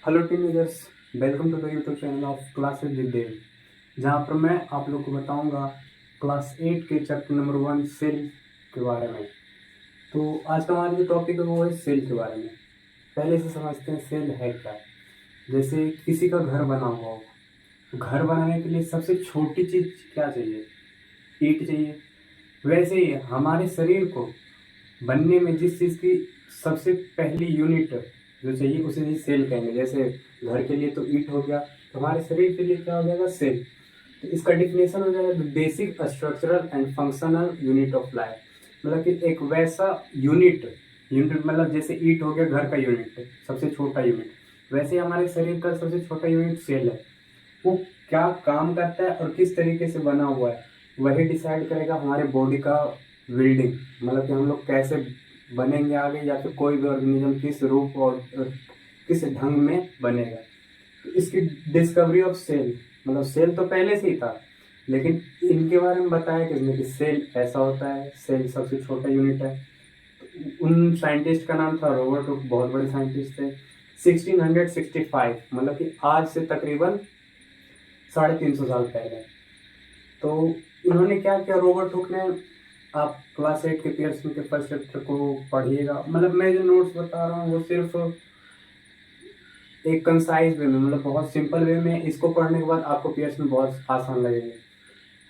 Hello teenagers, welcome to the YouTube channel of classes with Dev, जहाँ पर मैं आप लोग को बताऊंगा क्लास 8 के चैप्टर नंबर 1 सेल के बारे में। तो आज का हमारा जो टॉपिक है वो है सेल के बारे में। पहले से समझते हैं सेल है क्या। जैसे किसी का घर बना हुआ हो, तो घर बनाने के लिए सबसे छोटी चीज़ क्या चाहिए? ईंट चाहिए। वैसे ही हमारे शरीर को बनने में जिस चीज़ की सबसे पहली यूनिट जो चाहिए उसे ही सेल कहेंगे। जैसे घर के लिए तो ईंट हो गया, तो हमारे शरीर के लिए क्या हो जाएगा? सेल। तो इसका डिफिनेशन हो जाएगा the basic structural and functional unit of life. मतलब कि एक वैसा यूनिट यूनिट मतलब जैसे ईंट हो गया घर का यूनिट, सबसे छोटा यूनिट, वैसे ही हमारे शरीर का सबसे छोटा यूनिट सेल है। वो क्या काम करता है और किस तरीके से बना हुआ है वही डिसाइड करेगा हमारे बॉडी का बिल्डिंग, मतलब कि हम लोग कैसे बनेंगे आगे, या फिर कोई भी ऑर्गेनिज्म किस रूप और किस ढंग में बनेगा। तो इसकी डिस्कवरी ऑफ सेल, मतलब सेल तो पहले से ही था, लेकिन इनके बारे में बताया किसने कि सेल ऐसा होता है, सेल सबसे छोटा यूनिट है। तो उन साइंटिस्ट का नाम था रॉबर्ट हुक, बहुत बड़े साइंटिस्ट थे। 1665, मतलब कि आज से तकरीबन 350 साल पहले। तो इन्होंने क्या किया रॉबर्ट हुक ने, आप क्लास 8 के पियर्सन के फर्स्ट चैप्टर को पढ़िएगा। मतलब मैं जो नोट्स बता रहा हूँ वो सिर्फ एक कंसाइज वे में, मतलब बहुत सिंपल वे में, इसको पढ़ने के बाद आपको पियर्सन बहुत आसान लगेंगे।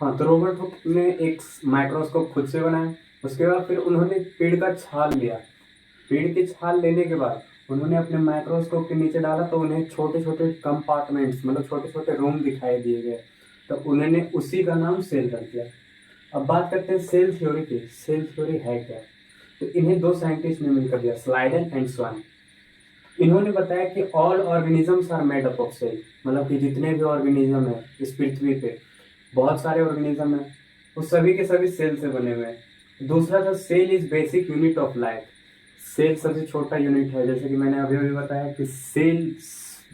हाँ, तो रॉबर्ट हुक ने एक माइक्रोस्कोप खुद से बनाया। उसके बाद फिर उन्होंने पेड़ का छाल लिया। पेड़ की छाल लेने के बाद उन्होंने अपने माइक्रोस्कोप के नीचे डाला, तो उन्हें छोटे छोटे कंपार्टमेंट्स, मतलब छोटे छोटे रूम दिखाई दिए गए। तो उन्होंने उसी का नाम सेल रख दिया। अब बात करते हैं सेल थ्योरी की। सेल थ्योरी है क्या? तो इन्हें दो साइंटिस्ट ने मिलकर दिया, स्लाइडन एंड स्वान। इन्होंने बताया कि all organisms are made up of cell, मतलब कि जितने भी ऑर्गेनिज्म है इस पृथ्वी पे, बहुत सारे ऑर्गेनिज्म है, वो सभी के सभी सेल से बने हुए हैं। दूसरा था cell is basic unit of life. Cell सबसे छोटा यूनिट है, जैसे कि मैंने अभी अभी बताया कि सेल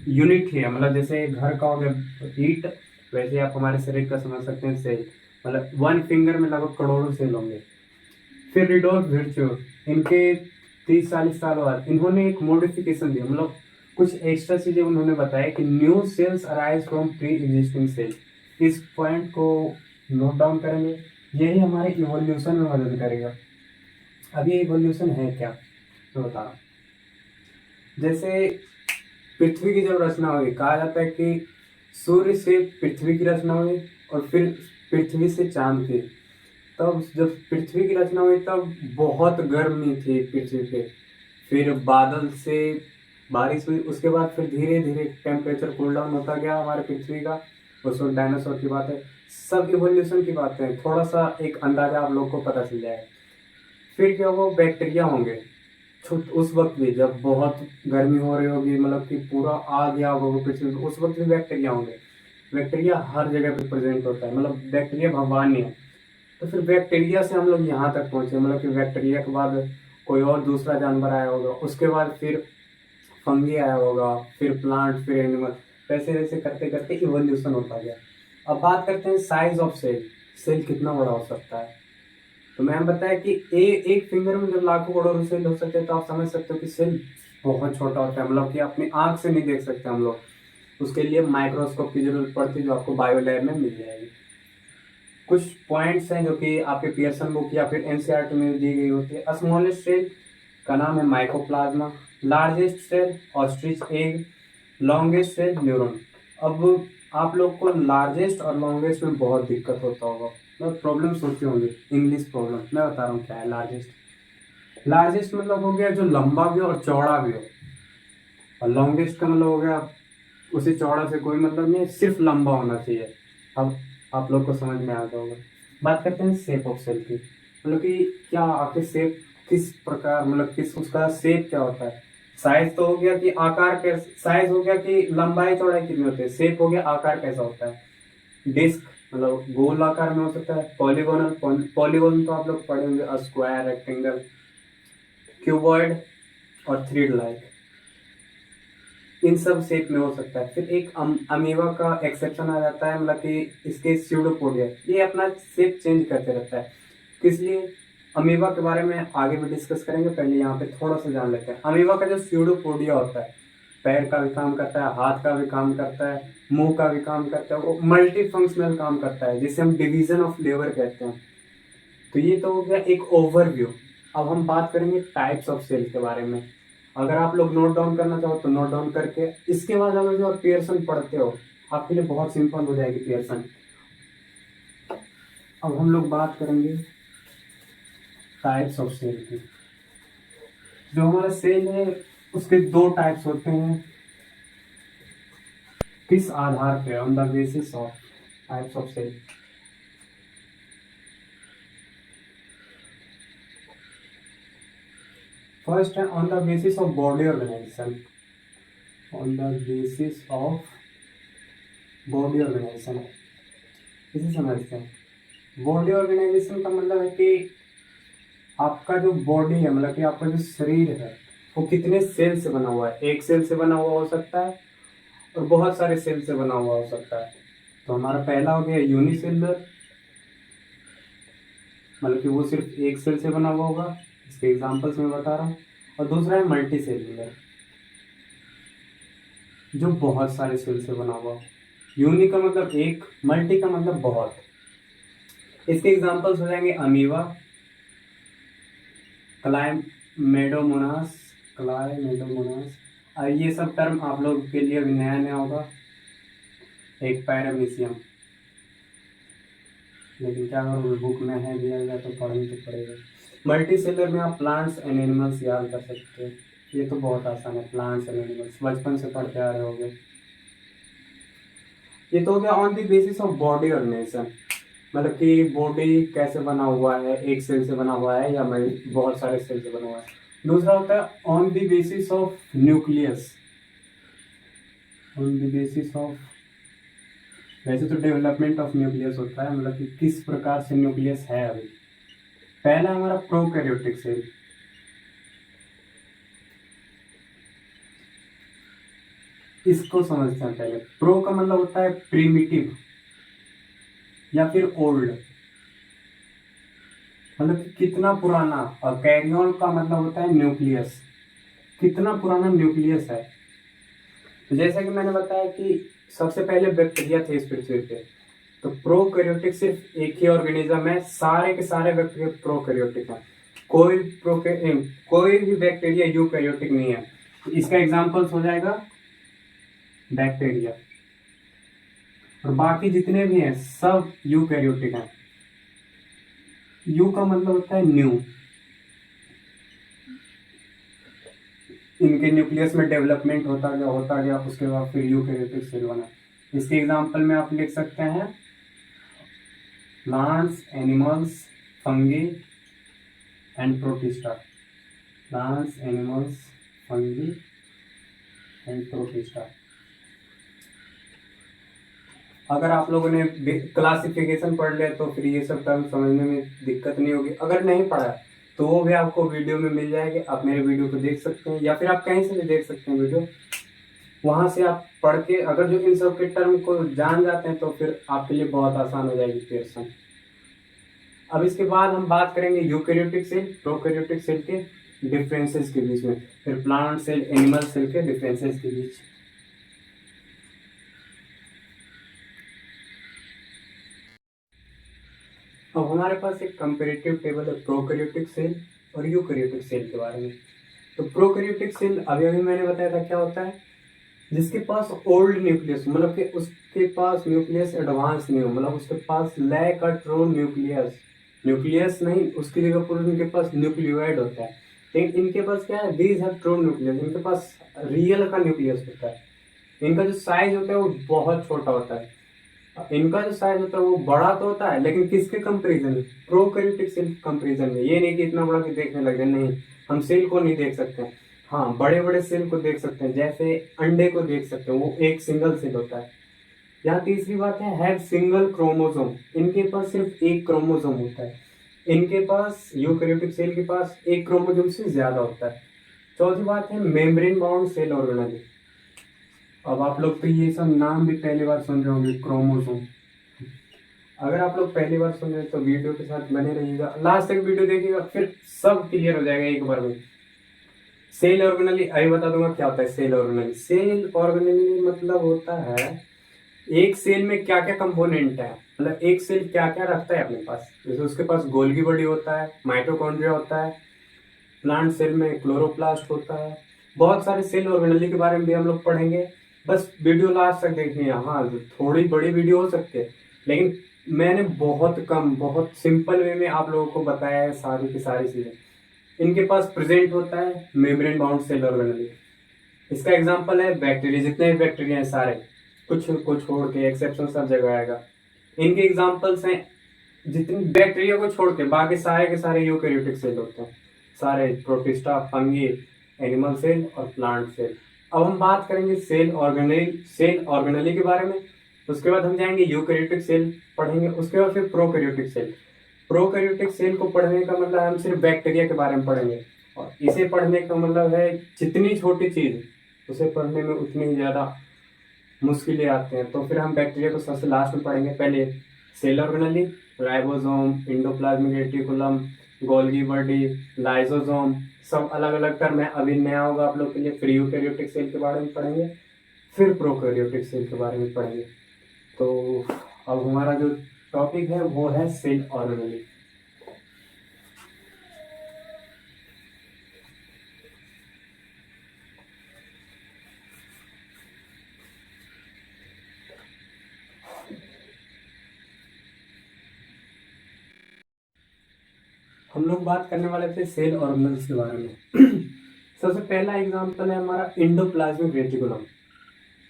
यूनिट ही है। मतलब जैसे घर का हो गया ईंट, वैसे आप हमारे शरीर का समझ सकते हैं सेल। मतलब वन फिंगर में लगभग करोड़ों सेल होंगे। फिर रिडोल्फ वर्च्योर, इनके 30-40 साल बाद इन्होंने एक मॉडिफिकेशन दिया, मतलब कुछ एक्स्ट्रा चीजें उन्होंने बताया कि new cells arise from pre existing cell. इस पॉइंट को नोट डाउन करेंगे, यही हमारे इवोल्यूशन में मदद करेगा। अब ये इवोल्यूशन है क्या तो बता रहा हूं। जैसे पृथ्वी की जब रचना हुई, कहा जाता है कि सूर्य से पृथ्वी की रचना हुई और फिर पृथ्वी से चांद की। तब जब पृथ्वी की रचना हुई तब बहुत गर्मी थी पृथ्वी पे। फिर बादल से बारिश हुई, उसके बाद फिर धीरे धीरे टेम्परेचर कूल डाउन होता गया हमारे पृथ्वी का। उस वक्त डायनासोर की बात है, सब इवोल्यूशन की बातें हैं। थोड़ा सा एक अंदाजा आप लोग को पता चल जाएगा। फिर क्या होगा, बैक्टीरिया होंगे। उस वक्त भी जब बहुत गर्मी हो रही होगी, मतलब कि पूरा आ गया होगा पृथ्वी पे, उस वक्त भी बैक्टीरिया होंगे। बैक्टीरिया हर जगह पे प्रेजेंट होता है, मतलब बैक्टीरिया भगवान ही है। तो फिर बैक्टीरिया से हम लोग यहाँ तक पहुंचे, मतलब कि बैक्टीरिया के बाद कोई और दूसरा जानवर आया होगा, उसके बाद फिर फंगी आया होगा, फिर प्लांट, फिर एनिमल, वैसे वैसे करते करते इवोल्यूशन होता गया। अब बात करते हैं साइज ऑफ सेल। सेल कितना बड़ा हो सकता है? तो मैंने बताया कि एक फिंगर में जब लाखों करोड़ों सेल हो सकते हैं, तो आप समझ सकते हो कि सेल बहुत छोटा होता है, मतलब कि अपनी आंख से नहीं देख सकते हम लोग। उसके लिए माइक्रोस्कोप की जरूरत पड़ती है, जो आपको बायो लैब में मिल जाएगी। कुछ पॉइंट्स हैं जो कि आपके पियर्सन बुक या फिर एनसीईआरटी में दी गई होती है। स्मॉलेस्ट सेल का नाम है mycoplasma, largest cell ostrich egg, longest cell neuron. अब आप लोग को लार्जेस्ट और लॉन्गेस्ट में बहुत दिक्कत होता होगा, मतलब प्रॉब्लम होती होंगी। इंग्लिश प्रॉब्लम मैं बता रहा हूँ क्या है लार्जेस्ट। लार्जेस्ट मतलब हो गया जो लंबा भी हो और चौड़ा भी हो, और लॉन्गेस्ट का मतलब हो गया उसे चौड़ा से कोई मतलब नहीं, सिर्फ लंबा होना चाहिए। अब आप लोग को समझ में आ गया होगा। बात करते हैं शेप ऑफ सेल की, मतलब कि क्या आपके शेप किस प्रकार, मतलब किस उसका शेप क्या होता है। साइज तो हो गया कि आकार कैसे, साइज हो गया कि लंबाई चौड़ाई कितनी होती है, शेप हो गया आकार कैसा होता है। डिस्क मतलब गोल आकार में हो सकता है, पॉलीगोनल, पॉलीगोन तो आप लोग पढ़े होंगे, स्क्वायर, रेक्टेंगल, क्यूबॉइड और थ्री लाइक, इन सब शेप में हो सकता है। फिर एक अमीबा का एक्सेप्शन आ जाता है, मतलब कि इसके स्यूडोपोडिया, ये अपना शेप चेंज करते रहता है। किस लिए? अमीबा के बारे में आगे भी डिस्कस करेंगे, पहले यहाँ पे थोड़ा सा जान लेते हैं। अमीबा का जो स्यूडोपोडिया होता है, पैर का भी काम करता है, हाथ का भी काम करता है, मुंह का भी काम करता है, वो मल्टी फंक्शनल काम करता है, जिसे हम डिवीजन ऑफ लेबर कहते हैं। तो ये तो हो गया एक ओवरव्यू। अब हम बात करेंगे टाइप्स ऑफ सेल के बारे में। अगर आप लोग नोट डाउन करना चाहो तो नोट डाउन करके इसके बाद अगर जो आप पियर्सन पढ़ते हो आपके लिए बहुत सिंपल हो जाएगी पियर्सन। अब हम लोग बात करेंगे टाइप्स ऑफ सेल की। जो हमारा सेल है उसके दो टाइप्स होते हैं। किस आधार पे? On the basis of types of cell. First है on the basis of body organization. On the basis of body organization इसे समझते हैं। बॉडी ऑर्गेनाइजेशन का मतलब है कि आपका जो बॉडी है, मतलब कि आपका जो शरीर है वो कितने सेल से बना हुआ है। एक सेल से बना हुआ हो सकता है और बहुत सारे सेल से बना हुआ हो सकता है। तो हमारा पहला हो गया यूनिसेलुलर, मतलब कि वो सिर्फ एक सेल से बना हुआ होगा, इसके एग्जांपल्स मैं बता रहा हूँ। और दूसरा है मल्टी सेलुलर, जो बहुत सारे सेल से बना हुआ। यूनि का मतलब एक, मल्टी का मतलब बहुत। इसके एग्जांपल्स हो जाएंगे अमीबा, क्लाइमेडोमोनास, ये सब टर्म आप लोगों के लिए अभी नया नया होगा। एक पैरामीशियम, लेकिन क्या करूँ बुक में है दिया गया तो पढ़ना तो पड़ेगा। मल्टी सेलर में आप प्लांट्स एंड एनिमल्स याद कर सकते हो, ये तो बहुत आसान है। प्लांट्स एंड एनिमल्स बचपन से पढ़ते आ रहे होंगे। ये तो हो गया on the basis of body organisation, मतलब कि बॉडी कैसे बना हुआ है, एक सेल से बना हुआ है या बहुत सारे सेल से बना हुआ है। दूसरा होता है on the basis of nucleus. On the basis of, वैसे तो डेवलपमेंट ऑफ न्यूक्लियस होता है, मतलब कि किस प्रकार से न्यूक्लियस है। अभी पहला हमारा प्रोकैरियोटिक सेल। इसको समझते हैं पहले। प्रो का मतलब होता है प्रीमिटिव या फिर ओल्ड, मतलब कि कितना पुराना। और कैरियन का मतलब होता है न्यूक्लियस, कितना पुराना न्यूक्लियस है। तो जैसा कि मैंने बताया कि सबसे पहले बैक्टीरिया थे इस पृथ्वी पे, तो प्रोकैरियोटिक सिर्फ एक ही ऑर्गेनिज्म है, सारे के सारे बैक्टीरिया प्रोकैरियोटिक है। कोई भी बैक्टीरिया यूकैरियोटिक नहीं है। तो इसका एग्जांपल्स हो जाएगा बैक्टीरिया, और बाकी जितने भी हैं सब यूकैरियोटिक हैं। यू का मतलब होता है न्यू, इनके न्यूक्लियस में डेवलपमेंट होता गया, उसके बाद फिर यूकैरियोटिक सेल बना। इसके एग्जांपल में आप लिख सकते हैं plants, animals, fungi and protista. Plants, animals, fungi and protista. अगर आप लोगों ने क्लासिफिकेशन पढ़ लिया तो फिर ये सब टर्म समझने में दिक्कत नहीं होगी। अगर नहीं पढ़ा तो वो भी आपको वीडियो में मिल जाएगी, आप मेरे वीडियो को देख सकते हैं या फिर आप कहीं से भी देख सकते हैं वीडियो। वहां से आप पढ़ के अगर जो इन सब के टर्म को जान जाते हैं तो फिर आपके लिए बहुत आसान हो जाएगी पियर्सन। अब इसके बाद हम बात करेंगे यूकैरियोटिक सेल, प्रोकैरियोटिक सेल के डिफरेंसेस के बीच में, फिर प्लांट सेल, एनिमल सेल के डिफरेंसेस के बीच। अब हमारे पास एक कंपैरेटिव टेबल है प्रोकैरियोटिक सेल और यूकैरियोटिक सेल के बारे में। तो प्रोकैरियोटिक सेल अभी अभी मैंने बताया था क्या होता है, जिसके पास ओल्ड न्यूक्लियस, मतलब कि उसके पास न्यूक्लियस एडवांस नहीं हो, मतलब उसके पास lack a true nucleus, nucleus नहीं, उसकी जगह पर उनके पास न्यूक्लियोइड होता है। लेकिन इनके पास क्या है, दीज हैव ट्रू न्यूक्लियस, इनके पास रियल का न्यूक्लियस होता है। इनका जो साइज होता है वो बहुत छोटा होता है। इनका जो साइज होता है वो बड़ा तो होता है, लेकिन किसके कंपेरिजन में, प्रोकैरियोटिक सेल कंपेरिजन में। ये नहीं कि इतना बड़ा कि देखने लगे, नहीं, हम सेल को नहीं देख सकते। हाँ, बड़े बड़े सेल को देख सकते हैं, जैसे अंडे को देख सकते हैं, वो एक सिंगल सेल होता है। यहाँ तीसरी बात है हैव सिंगल क्रोमोसोम, इनके पास सिर्फ एक क्रोमोसोम होता है। इनके पास, यूकैरियोटिक सेल के पास एक क्रोमोसोम से ज्यादा होता है। चौथी बात है मेम्ब्रेन बाउंड सेल ऑर्गेनेल। अब आप लोग तो ये सब नाम भी पहली बार सुन रहे होंगे, क्रोमोसोम। अगर आप लोग पहली बार सुन रहे हैं तो वीडियो के साथ बने रहिएगा, लास्ट तक वीडियो देखिएगा, फिर सब क्लियर हो जाएगा एक बार में। सेल ऑर्गेनेली अभी बता दूंगा क्या होता है सेल ऑर्गेनेली। सेल ऑर्गेनेली मतलब होता है एक सेल में क्या क्या कंपोनेंट है, मतलब एक सेल क्या क्या रखता है अपने पास। जैसे उसके पास गोल्गी बॉडी होता है, माइटोकॉन्ड्रिया होता है, प्लांट सेल में क्लोरोप्लास्ट होता है। बहुत सारे सेल ऑर्गेनेली के बारे में भी हम लोग पढ़ेंगे। बस वीडियो लास्ट तक देखनी है। हाँ, थोड़ी बड़ी वीडियो हो सकती है, लेकिन मैंने बहुत कम, बहुत सिंपल वे में आप लोगों को बताया है सारी की सारी चीजें। इनके पास प्रेजेंट होता है मेम्ब्रेन बाउंड सेल ऑर्गेनेली। इसका एग्जांपल है बैक्टीरिया। जितने भी बैक्टीरिया हैं सारे, कुछ को छोड़ के, एक्सेप्शन सब जगह आएगा। इनके एग्जांपल्स हैं, जितने बैक्टीरिया को छोड़ के बाकी सारे के सारे यूकेरियोटिक सेल होते हैं। सारे प्रोटिस्टा, फंगी, एनिमल सेल और प्लांट सेल। अब हम बात करेंगे सेल ऑर्गेनेली के बारे में। उसके बाद हम जाएंगे यूकेरियोटिक सेल पढ़ेंगे। उसके बाद फिर प्रोकैरियोटिक सेल। प्रोकैरियोटिक सेल को पढ़ने का मतलब हम सिर्फ बैक्टीरिया के बारे में पढ़ेंगे, और इसे पढ़ने का मतलब है जितनी छोटी चीज उसे पढ़ने में उतनी ही ज्यादा मुश्किलें आते हैं। तो फिर हम बैक्टीरिया को सबसे लास्ट में पढ़ेंगे। पहले cell organelle, ribosome, endoplasmic reticulum, Golgi body, lysosome, सब अलग अलग टर्म है। अभी नया होगा आप लोग के लिए। फिर यूकैरियोटिक सेल के बारे में पढ़ेंगे, फिर प्रोकैरियोटिक सेल के बारे में पढ़ेंगे। तो अब हमारा जो टॉपिक है वो है सेल ऑर्गेनेली। हम लोग बात करने वाले थे सेल ऑर्गेनेल्स के बारे में। सबसे पहला एग्जांपल है हमारा एंडोप्लाज्मिक रेटिकुलम।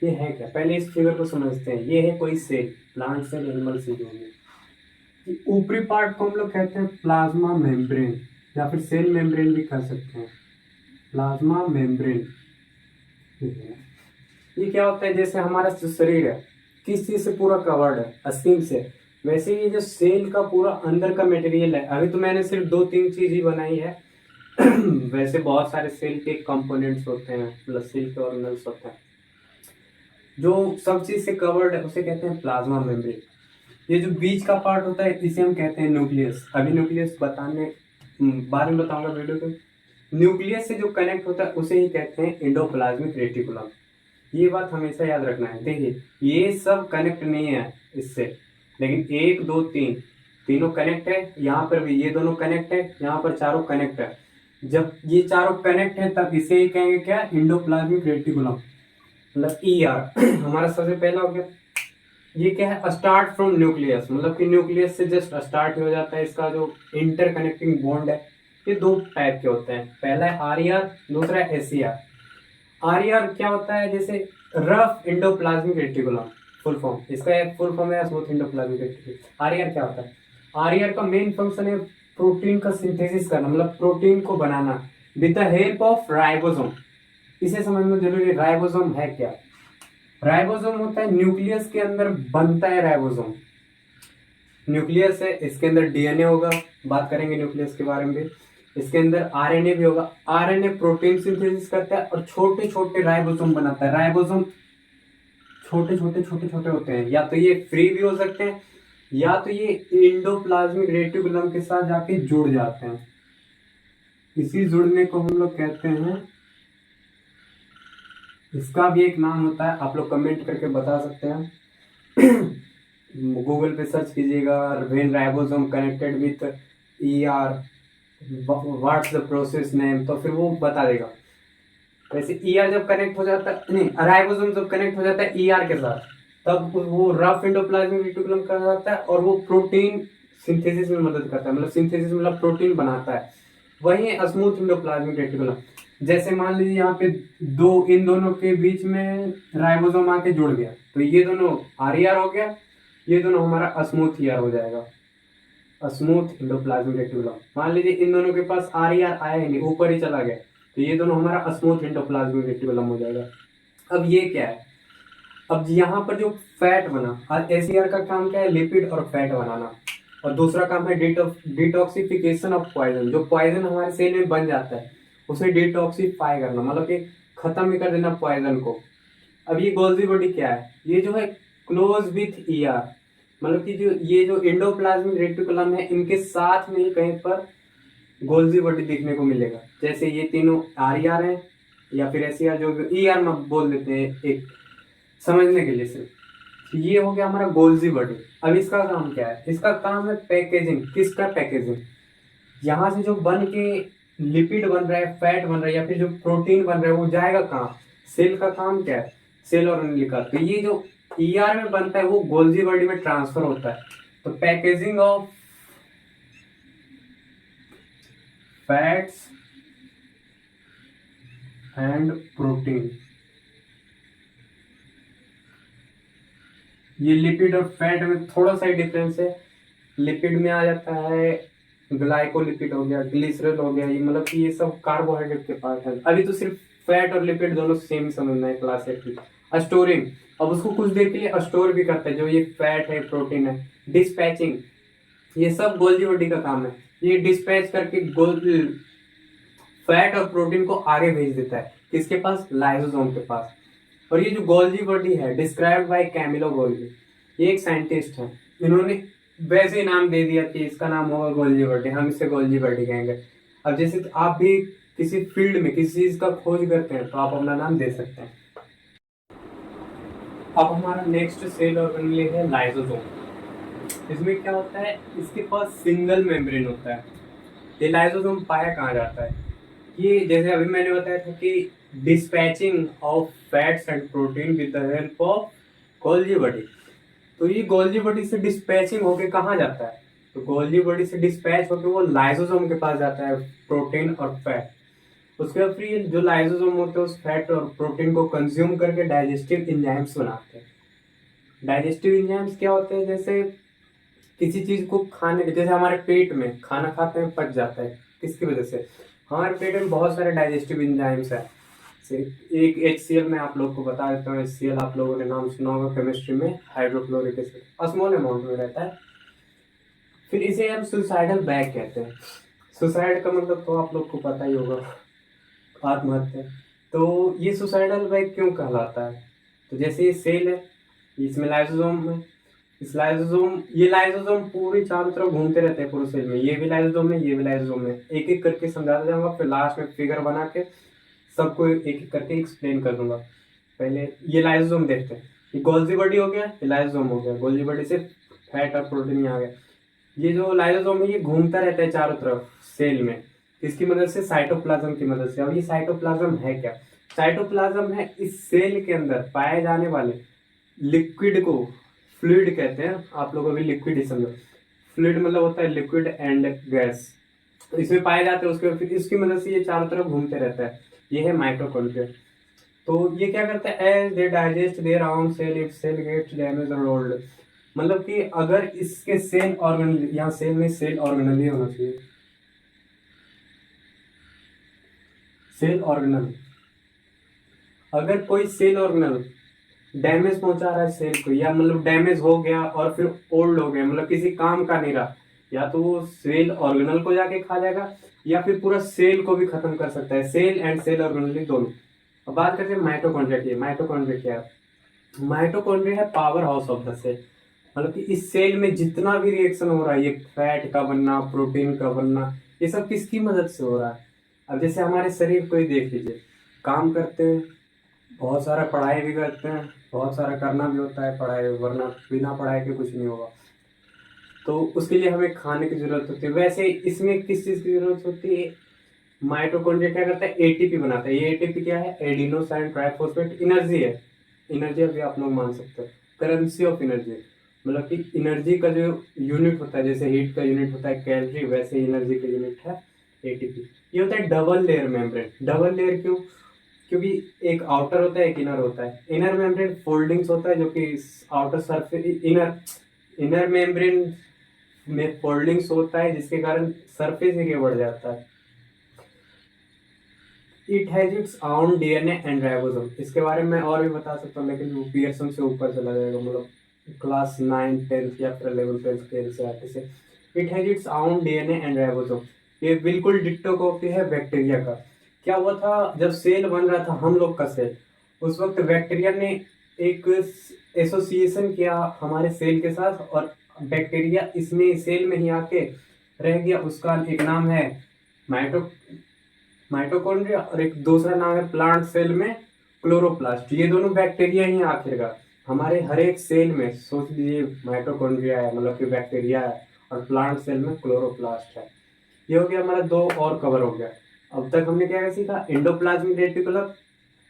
ये है क्या, पहले इस फिगर को समझते हैं। ये है कोई cell, plant cell, animal cell होंगे। ऊपरी पार्ट को हम लोग कहते हैं प्लाज्मा मेम्ब्रेन, या फिर सेल मेम्ब्रेन भी कह सकते हैं। प्लाज्मा मेम्ब्रेन ये क्या होता है, जैसे हमारा जो शरीर है किस चीज से पूरा कवर्ड है, स्किन से, वैसे ये जो सेल का पूरा अंदर का मटेरियल है। अभी तो मैंने सिर्फ 2-3 चीज ही बनाई है। वैसे बहुत सारे सेल के कंपोनेंट्स होते हैं, मतलब सेल के ऑर्गेनल्स होते हैं। जो सब चीज से कवर्ड है उसे कहते हैं प्लाज्मा मेम्ब्रेन। ये जो बीच का पार्ट होता है इसे हम कहते हैं न्यूक्लियस। अभी न्यूक्लियस बताने बाद में बताऊंगा वीडियो के। न्यूक्लियस से जो कनेक्ट होता है उसे ही कहते हैं एंडोप्लाज्मिक रेटिकुलम। ये बात हमेशा याद रखना है। देखिए, ये सब कनेक्ट नहीं है इससे, लेकिन 1 2 3 तीनों कनेक्ट है। यहाँ पर भी ये दोनों कनेक्ट है, यहाँ पर चारों कनेक्ट है। जब ये चारों कनेक्ट है तब इसे ही कहेंगे क्या, एंडोप्लाज्मिक रेटिकुलम, मतलब ER। हमारा सबसे पहला हो गया। ये क्या है, स्टार्ट फ्रॉम न्यूक्लियस, मतलब कि न्यूक्लियस से जस्ट स्टार्ट हो जाता है। इसका जो इंटरकनेक्टिंग बॉन्ड है ये 2 टाइप के होते हैं। पहला है RER, दूसरा है SER। RER क्या होता है, जैसे rough endoplasmic reticulum, full form इसका फुल फॉर्म है स्मूथ एंडोप्लाज्मिक रेटिकुलम। RER क्या होता है, RER का मेन फंक्शन है प्रोटीन का सिंथेसिस करना, मतलब प्रोटीन को बनाना with the help of ribosome. इसे समझना जरूरी है। राइबोसोम है क्या, राइबोसोम होता है न्यूक्लियस के अंदर बनता है राइबोसोम। न्यूक्लियस है, इसके अंदर DNA होगा, बात करेंगे न्यूक्लियस के बारे में भी। इसके अंदर RNA भी होगा। RNA प्रोटीन सिंथेसिस करता है और छोटे छोटे राइबोसोम बनाता है। राइबोसोम छोटे छोटे छोटे छोटे होते हैं, या तो ये फ्री भी हो सकते हैं, या तो ये एंडोप्लाज्मिक रेटिकुलम के साथ जाके जुड़ जाते हैं। इसी जुड़ने को हम लोग कहते हैं, इसका भी एक नाम होता है, आप लोग कमेंट करके बता सकते हैं। गूगल पे सर्च कीजिएगा, when ribosome connected with ER what's the process name, तो फिर वो बता देगा। वैसे ER जब कनेक्ट हो जाता है, नहीं, राइबोसोम जब कनेक्ट हो जाता है ER के साथ, तब वो रफ एंडोप्लाज्मिक रेटिकुलम कर जाता है और वो प्रोटीन सिंथेसिस में मदद करता है। मतलब सिंथेसिस मतलब प्रोटीन बनाता है। वही स्मूथ एंडोप्लाज्मिक रेटिकुलम। जैसे मान लीजिए यहाँ पे इन दोनों के बीच में राइबोसोम आके जुड़ गया, तो ये दोनों RER हो गया, ये दोनों हमारा स्मूथ ER हो जाएगा, स्मूथ एंडोप्लाज्मिक रेटिकुलम। मान लीजिए इन दोनों के पास RER आया ही नहीं, ऊपर ही चला गया, तो ये दोनों हमारा स्मूथ एंडोप्लाज्मिक रेटिकुलम हो जाएगा। अब ये क्या है, अब यहाँ पर जो फैट बना, SER का काम क्या है, लिपिड और फैट बनाना, और दूसरा काम है डिटॉक्सिफिकेशन ऑफ पॉइजन। जो पॉइजन हमारे सेल में बन जाता है उसे डिटॉक्सिफाई करना, मतलब कि खत्म ही कर देना पॉइजन को। अब ये गोल्गी बॉडी क्या है, ये जो है क्लोज विथ ER, मतलब कि जो ये जो एंडोप्लाज्मिक रेटिकुलम है इनके साथ में ही कहीं पर गोल्गी बॉडी देखने को मिलेगा। जैसे ये तीनों आर ई आर हैं, या फिर एस ई आर, जो ई आर में बोल देते हैं एक समझने के लिए सिर्फ। तो ये हो गया हमारा गोल्जी बॉडी। अब इसका काम क्या है? इसका काम है पैकेजिंग। किसका पैकेजिंग? यहाँ से जो बन के लिपिड बन रहा है, फैट बन रहा है, या फिर जो प्रोटीन बन रहा है, वो जाएगा कहाँ? सेल का काम क्या है? सेल ऑर्गेनेल का। तो ये जो ईआर में बनता है वो गोल्जी बॉडी में ट्रांसफर होता है। तो packaging of fats and protein, ये लिपिड और फैट में थोड़ा सा ही डिफरेंस है। लिपिड में आ जाता है ग्लाइकोलिपिड हो गया, ग्लिसरॉल हो गया, ये मतलब कि ये सब कार्बोहाइड्रेट के पार्ट है। अभी तो सिर्फ फैट और लिपिड दोनों सेम ही समझना है क्लास 8 की। स्टोरिंग, अब उसको कुछ देर के लिए स्टोर भी करता है, जो ये फैट है, प्रोटीन है। डिस्पैचिंग, ये सब गोल्जी बॉडी का काम है। ये डिस्पैच करके फैट और प्रोटीन को आगे भेज देता है। किसके पास? लाइसोसोम के पास। और ये जो गोल्जी बॉडी है, डिस्क्राइब्ड बाय कैमिलो गोल्जी, ये एक साइंटिस्ट है। इन्होंने वैसे ही नाम दे दिया कि इसका नाम होगा गोल्जी बॉडी, हम इसे गोल्जी बॉडी कहेंगे। अब जैसे कि आप भी किसी फील्ड में किसी चीज का खोज करते हैं तो आप अपना नाम दे सकते हैं। अब हमारा नेक्स्ट सेल ऑर्गेनेल है लाइसोसोम। इसमें क्या होता है? इसके पास सिंगल मेम्ब्रेन होता है। ये लाइसोसोम पाया कहाँ जाता है? ये जैसे अभी मैंने बताया था कि dispatching of fats and protein with the help of Golgi body. तो ये गोल्जी बॉडी से डिस्पैचिंग होके कहाँ जाता है? तो गोल्जी बॉडी से डिस्पैच होके वो लाइसोसोम के पास जाता है, प्रोटीन और फैट। उसके बाद फिर जो लाइसोसोम होते हैं उस फैट और प्रोटीन को कंज्यूम करके डाइजेस्टिव एंजाइम्स बनाते हैं। डाइजेस्टिव एंजाइम्स क्या होते हैं? जैसे किसी चीज को खाने, जैसे हमारे पेट में खाना खाते हैं पच जाता है, किसकी वजह से? हमारे पेट में बहुत सारे डाइजेस्टिव एंजाइम्स है। एक HCl में आप लोग को बता देता हूँ। HCl आप लोगों ने नाम सुना होगा केमिस्ट्री में, हाइड्रोक्लोरिक एसिड, स्मॉल अमाउंट में रहता है। फिर इसे हम सुसाइडल बैग कहते हैं। सुसाइड का मतलब तो आप लोग को पता ही होगा, आत्महत्या। तो ये सुसाइडल बैग क्यों कहलाता है? तो जैसे ये सेल है, इसमें लाइसोसोम है, ये लाइसोसोम पूरी चारों तरफ घूमते रहते हैं पूरे सेल में। ये भी लाइसोसोम है, ये भी लाइसोसोम है। एक एक करके समझाता जाऊंगा, फिर लास्ट में फिगर बना के सबको एक एक करके एक्सप्लेन कर दूंगा। पहले ये लाइसोसोम देखते हैं। ये गोल्जी बॉडी हो गया, ये लाइसोसोम हो गया। गोल्जी बॉडी से फैट और प्रोटीन आ गया। ये जो लाइसोसोम है ये घूमता रहता है चारों तरफ सेल में, इसकी मदद से, साइटोप्लाज्म की मदद से। और ये साइटोप्लाज्म है क्या? साइटोप्लाज्म है इस सेल के अंदर पाए जाने वाले लिक्विड को फ्लूइड कहते हैं। आप लोगों भी लिक्विड ही समझो। फ्लूइड मतलब होता है लिक्विड एंड गैस, तो इसमें पाए जाते हैं। उसके फिर इसकी मदद से ये चारों तरफ घूमते रहता है। ये है माइटोकॉन्ड्रिया। तो ये क्या करता है? As they digest their own cell, if cell gets damage और ओल्ड, मतलब कि अगर इसके सेल ऑर्गेनल, यहाँ सेल में सेल ऑर्गेनल ही होना चाहिए, सेल ऑर्गेनल। अगर कोई सेल ऑर्गेनल डैमेज पहुंचा रहा है सेल को, या मतलब डैमेज हो गया और फिर ओल्ड हो गया, मतलब किसी काम का नहीं रहा, या तो वो सेल ऑर्गेनल को जाके खा जाएगा, या फिर पूरा सेल को भी खत्म कर सकता है। सेल एंड सेल ऑर्गेनल दोनों। अब बात करते हैं माइटोकॉन्ड्रिया की। माइटोकॉन्ड्रिया क्या है? माइटोकॉन्ड्रिया है power house of the cell. मतलब कि इस सेल में जितना भी रिएक्शन हो रहा है, ये फैट का बनना, प्रोटीन का बनना, ये सब किसकी मदद से हो रहा है? अब जैसे हमारे शरीर को ही देख लीजिए, काम करते हैं, बहुत सारा पढ़ाई भी करते हैं, बहुत सारा करना भी होता है पढ़ाई, वरना बिना पढ़ाई के कुछ नहीं होगा। तो उसके लिए हमें खाने की जरूरत होती है। वैसे इसमें किस चीज़ की जरूरत होती है? माइटोकॉन्ड्रिया क्या करता है? एटीपी बनाता है। ये एटीपी क्या है? एडिनोसाइन ट्राइफॉस्फेट एनर्जी है। एनर्जी अभी आप लोग मान सकते हैं, करेंसी ऑफ एनर्जी। मतलब कि एनर्जी का जो यूनिट होता है, जैसे हीट का यूनिट होता है कैलोरी, वैसे एनर्जी का यूनिट है एटीपी। ये होता है double layer membrane. Double layer क्यों? क्योंकि एक आउटर होता है, एक इनर होता है। इनर मेम्ब्रेन फोल्डिंग्स होता है, जो कि आउटर सरफेस, इनर मेम्ब्रेन में फोल्डिंग्स होता है, जिसके कारण सरफेस एरिया बढ़ जाता है। It has its own DNA and ribosome. इसके बारे में और भी बता सकता हूँ, लेकिन वो पियर्सन से ऊपर चला जाएगा, मतलब क्लास 9 10th या फिर 11 12th के एनसीईआरटी से। It has its own DNA and ribosome. ये बिल्कुल डिट्टो कॉपी है बैक्टीरिया का। क्या हुआ था जब सेल बन रहा था, हम लोग का सेल, उस वक्त बैक्टीरिया ने एक एसोसिएशन किया हमारे सेल के साथ, और बैक्टीरिया इसमें सेल में ही आके रह गया। उसका एक नाम है माइटो माइटोकॉन्ड्रिया, और एक दूसरा नाम है प्लांट सेल में क्लोरोप्लास्ट। ये दोनों बैक्टीरिया ही हैं आखिरकार। हमारे हर एक सेल में सोच लीजिए माइटोकॉन्ड्रिया है, मतलब कि बैक्टीरिया है, और प्लांट सेल में क्लोरोप्लास्ट है। ये हो गया हमारा दो और कवर हो गया। अब तक हमने क्या क्या सीखा? एंडोप्लाज्मिक रेटिकुलम,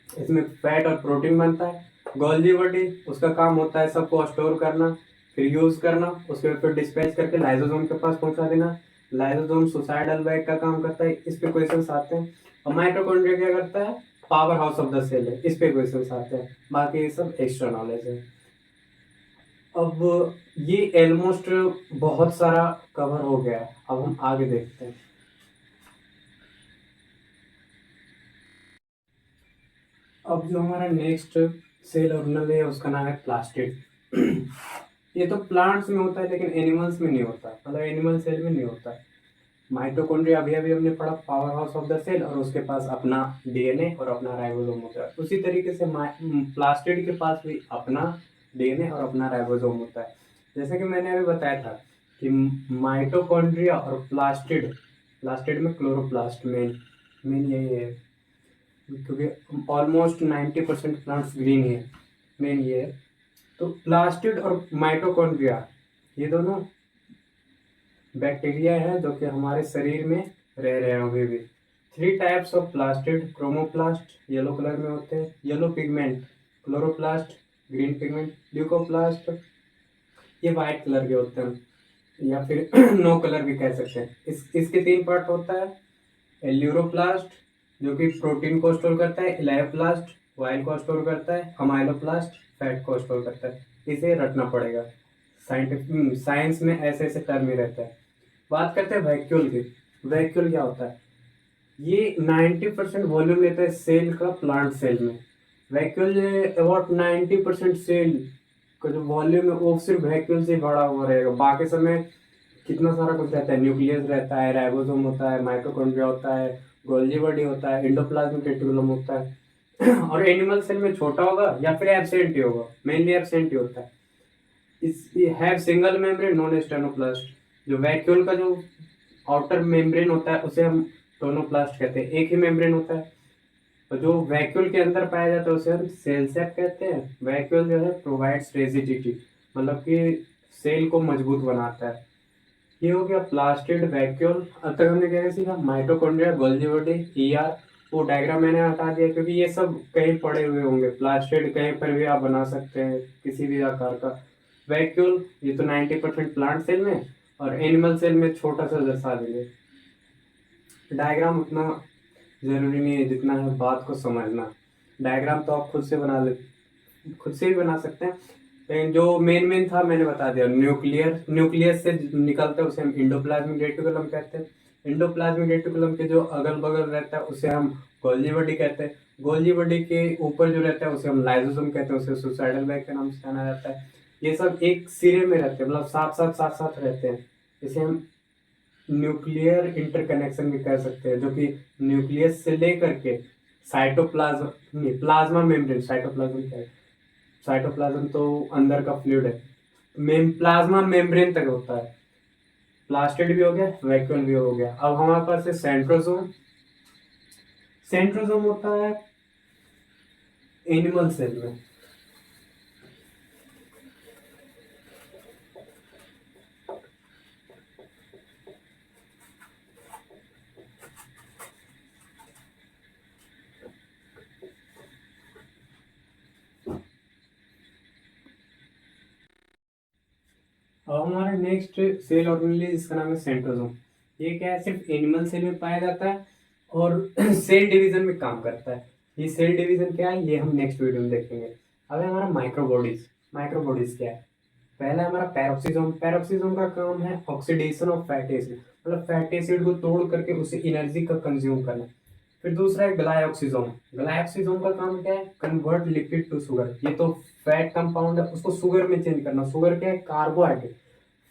इसमें फैट और प्रोटीन बनता है। गोल्गी बॉडी, उसका काम होता है सबको स्टोर करना, फिर यूज करना, उसके बाद फिर डिस्पैच करके लाइसोसोम के पास पहुंचा देना। लाइसोसोम सुसाइडल बैग का काम करता है, इस पे क्वेश्चन आते हैं। और माइटोकॉन्ड्रिया क्या करता है? Power house of the cell है, इस पे क्वेश्चन आते हैं। बाकी ये सब एक्स्ट्रा नॉलेज है। अब ये ऑलमोस्ट बहुत सारा कवर हो गया है, अब हम आगे देखते हैं। अब जो हमारा नेक्स्ट सेल ऑर्गेनल है उसका नाम है प्लास्टिड। ये तो प्लांट्स में होता है लेकिन एनिमल्स में नहीं होता, मतलब एनिमल सेल में नहीं होता है। माइटोकॉन्ड्रिया अभी अभी हमने पढ़ा, power house of the cell, और उसके पास अपना डीएनए और अपना राइबोसोम होता है। उसी तरीके से प्लास्टिड के पास भी अपना डीएनए और अपना राइबोसोम होता है। जैसे कि मैंने अभी बताया था कि माइटोकॉन्ड्रिया और प्लास्टिड, प्लास्टिड में क्लोरोप्लास्ट मेन मेन यही है, क्योंकि ऑलमोस्ट 90% प्लांट्स ग्रीन है, मेन ये है। तो प्लास्टिड और माइटोकॉन्ड्रिया ये दोनों बैक्टीरिया है जो कि हमारे शरीर में रह रहे हैं अभी भी। 3 types of plastid: chromoplast yellow colour में होते हैं, yellow pigment chloroplast, green pigment leucoplast ये वाइट कलर के होते हैं, या फिर नो कलर भी कह सकते हैं। इसके 3 पार्ट होता है। एल्यूरोप्लास्ट जो कि प्रोटीन को स्टोर करता है, इलायोप्लास्ट ऑयल को स्टोर करता है, अमाइलोप्लास्ट फैट को स्टोर करता है। इसे रटना पड़ेगा, साइंटिफिक साइंस में ऐसे ऐसे टर्म ही रहता है। बात करते हैं वैक्यूल की। वैक्यूल क्या होता है? ये 90% वॉल्यूम लेता है सेल का, प्लांट सेल में। वैक्यूल अबाउट 90% सेल का जो वॉल्यूम है वो सिर्फ वैक्यूल से बड़ा हुआ रहेगा। बाकी समय कितना सारा कुछ रहता है, न्यूक्लियस रहता है, राइबोसोम होता है, माइटोकॉन्ड्रिया होता है, गोल्गी बॉडी होता है, एंडोप्लाज्मिक रेटिकुलम होता है। और एनिमल सेल में छोटा होगा या फिर एब्सेंट ही होगा, मेनली एब्सेंट ही होता है। इस have single membrane known as tonoplast. जो वैक्यूल का जो आउटर मेम्ब्रेन होता है उसे हम टोनोप्लास्ट कहते हैं, एक ही मेम्ब्रेन होता है। और जो वैक्यूल के अंदर पाया जाता है उसे हम सेल सेप कहते हैं। वैक्यूल जो है प्रोवाइड्स रेजिडिटी, मतलब कि सेल को मजबूत बनाता है। ये हो गया प्लास्टिड, वैक्यूल। अब तक हमने क्या सीखा? Mitochondria, Golgi body, ER. वो डायग्राम मैंने हटा दिया क्योंकि ये सब कहीं पड़े हुए होंगे। प्लास्टिड कहीं पर भी आप बना सकते हैं, किसी भी आकार का। वैक्यूल ये तो 90% प्लांट सेल में, और एनिमल सेल में छोटा सा दर्शा देंगे। डायग्राम उतना जरूरी नहीं है जितना है बात को समझना। डायग्राम तो आप खुद से बना ले, खुद से भी बना सकते हैं, लेकिन जो मेन मेन था मैंने बता दिया। न्यूक्लियस से निकलता है उसे हम इंडोप्लाज्मिक रेटिकुलम कहते हैं। इंडोप्लाज्मिक रेटिकुलम के जो अगल बगल रहता है उसे हम गोल्गी बॉडी कहते हैं। गोल्गी बॉडी के ऊपर जो रहता है उसे हम लाइसोसोम कहते हैं, उसे सुसाइडल बैग के नाम से जाना जाता है। ये सब एक सिरे में रहते हैं, मतलब साथ साथ रहते हैं। इसे हम न्यूक्लियर इंटरकनेक्शन भी कह सकते हैं, जो कि न्यूक्लियस से लेकर के साइटोप्लाज्म नहीं, प्लाज्मा मेम्ब्रेन, साइटोप्लाज्म क्या है? साइटोप्लाज्म तो अंदर का फ्लूइड है, प्लाज्मा मेम्ब्रेन तक होता है। प्लास्टिड भी हो गया, वैक्यूल भी हो गया। अब हमारे पास है सेंट्रोसोम। सेंट्रोसोम होता है एनिमल सेल में। अब हमारा नेक्स्ट सेल ऑर्गेनेल इसका नाम है सेंट्रोसोम। ये क्या है? सिर्फ एनिमल सेल में पाया जाता है और सेल डिवीजन में काम करता है। ये सेल डिवीजन क्या है ये हम नेक्स्ट वीडियो में देखेंगे। अब है हमारा माइक्रोबॉडीज। माइक्रोबॉडीज क्या है? पहला हमारा पैरोक्सिसोम। पैरोक्सिसोम का काम है ऑक्सीडेशन ऑफ फैटी एसिड, मतलब फैटी एसिड को तोड़ करके उसे एनर्जी का कंज्यूम करना। फिर दूसरा है ग्लाइऑक्सिसोम। ग्लाइऑक्सिसोम का काम क्या है? Convert lipid to sugar. ये तो फैट कंपाउंड है उसको शुगर में चेंज करना। शुगर क्या है? कार्बोहाइड्रेट।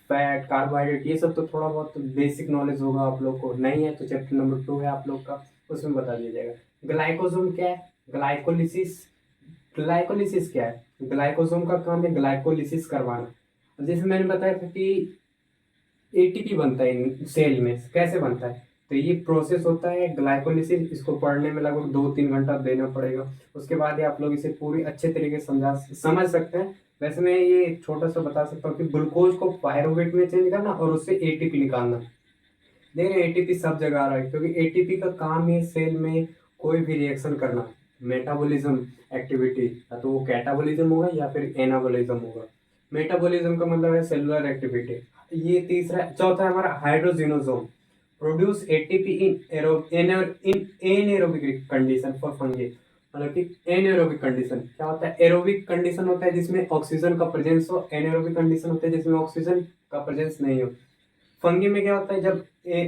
फैट, कार्बोहाइड्रेट ये सब तो थोड़ा बहुत बेसिक नॉलेज होगा आप लोग को, नहीं है तो चैप्टर नंबर 2 है आप लोग का, उसमें बता दिया जाएगा। ग्लाइकोसोम क्या है? ग्लाइकोलिसिस। ग्लाइकोलिसिस क्या है? ग्लाइकोसोम का काम है ग्लाइकोलिसिस करवाना। जैसे मैंने बताया था कि एटीपी बनता है सेल में, कैसे बनता है? तो ये प्रोसेस होता है ग्लाइकोलिसिस, इसको पढ़ने में लगभग 2-3 घंटा देना पड़ेगा। उसके बाद ही आप लोग इसे पूरी अच्छे तरीके से समझ सकते हैं। वैसे मैं ये छोटा सा बता सकता हूँ कि ग्लूकोज को पायरुवेट में चेंज करना और उससे एटीपी निकालना। देख रहे एटीपी सब जगह आ रहा है, क्योंकि एटीपी का काम है सेल में कोई भी रिएक्शन करना, मेटाबॉलिज्म एक्टिविटी, या तो वो कैटाबॉलिज्म होगा या फिर एनाबॉलिज्म होगा। मेटाबॉलिज्म का मतलब है सेलुलर एक्टिविटी। ये तीसरा, चौथा है हमारा hydrogenosome, produce ATP in anaerobic condition for fungi. मतलब कि एनएरोबिक कंडीशन क्या होता है? एरोबिक कंडीशन होता है जिसमें ऑक्सीजन का प्रेजेंस हो, एनएरोबिक कंडीशन होता है जिसमें ऑक्सीजन का प्रेजेंस नहीं हो। फंगी में क्या होता है, जब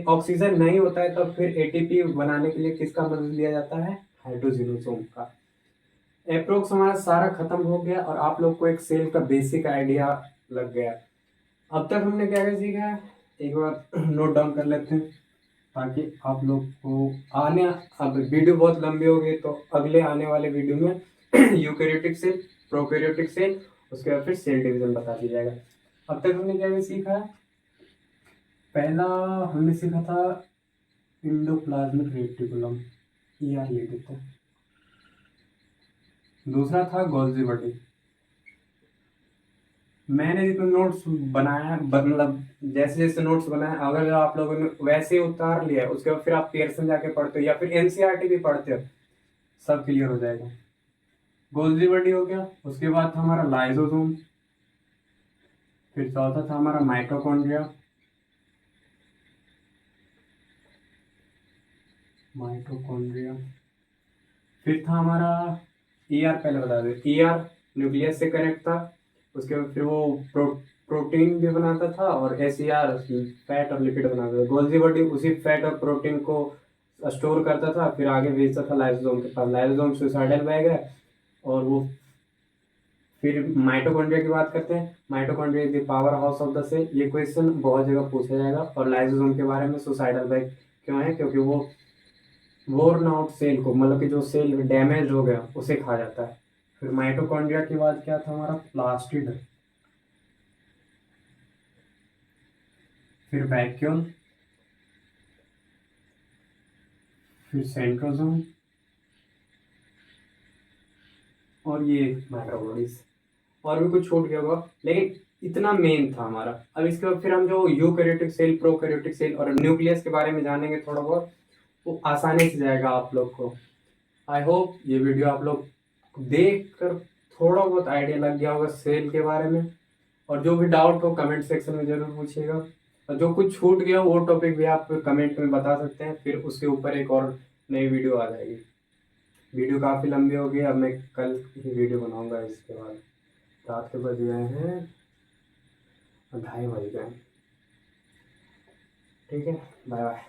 ऑक्सीजन नहीं होता है तब फिर एटीपी बनाने के लिए किसका मदद लिया जाता है? हाइड्रोजिनोसोम का। अप्रोक्स हमारा सारा खत्म हो गया और आप लोग को एक सेल का बेसिक आइडिया लग गया। अब तक हमने क्या क्या सीखा है, एक बार नोट डाउन कर लेते हैं ताकि आप लोग को आने, अब वीडियो बहुत लंबी हो गई तो अगले आने वाले वीडियो में यूकैरियोटिक सेल, प्रोकैरियोटिक सेल, उसके बाद फिर सेल डिवीजन बता दिया जाएगा। अब तक हमने क्या क्या सीखा है? पहला हमने सीखा था इंडोप्लाज्मिक रेटिकुलम, ER लिख देते हैं। दूसरा था गोल्जी बॉडी। मैंने जितने नोट्स बनाया, मतलब जैसे जैसे नोट्स बनाए, अगर आप लोगों ने वैसे ही उतार लिया उसके बाद फिर आप पियर्सन जाके पढ़ते हो या फिर एनसीईआरटी भी पढ़ते हो, सब क्लियर हो जाएगा। गोल्जी बॉडी हो गया, उसके बाद था हमारा लाइसोसोम, फिर चौथा था हमारा माइटोकॉन्ड्रिया, फिर था हमारा ER, पहले बता दो, ER न्यूक्लियस से कनेक्ट था, उसके बाद फिर वो प्रोटीन भी बनाता था, और SER फैट और लिपिड बनाता था। गोल्जी बॉडी उसी फैट और प्रोटीन को स्टोर करता था, फिर आगे भेजता था लाइसोसोम के पास। लाइसोसोम सुसाइडल बैग है, और वो फिर माइटोकॉन्ड्रिया की बात करते हैं। Mitochondria is the power house of the cell. ये क्वेश्चन बहुत जगह पूछा जाएगा। और लाइसोसोम के बारे में, सुसाइडल बैग क्यों है? क्योंकि वो वोर्न आउट सेल को, मतलब कि जो सेल डैमेज हो गया उसे खा जाता है। फिर माइटोकॉन्ड्रिया के बाद क्या था हमारा? प्लास्टिड, फिर वैक्यूल, फिर सेंट्रोसोम, और ये माइक्रोबॉडीज। और भी कुछ छूट गया होगा, लेकिन इतना मेन था हमारा। अब इसके बाद फिर हम जो यूकैरियोटिक सेल, प्रोकैरियोटिक सेल और न्यूक्लियस के बारे में जानेंगे थोड़ा बहुत, वो आसानी से जाएगा आप लोग को। आई होप ये वीडियो आप लोग देख कर थोड़ा बहुत आइडिया लग गया होगा सेल के बारे में। और जो भी डाउट हो कमेंट सेक्शन में ज़रूर पूछिएगा, और जो कुछ छूट गया वो टॉपिक भी आप कमेंट में बता सकते हैं, फिर उसके ऊपर एक और नई वीडियो आ जाएगी। वीडियो काफ़ी लंबी हो गई, अब मैं कल ही वीडियो बनाऊंगा इसके बाद। रात के बज गए हैं 2:30 बज गए। ठीक है, बाय बाय।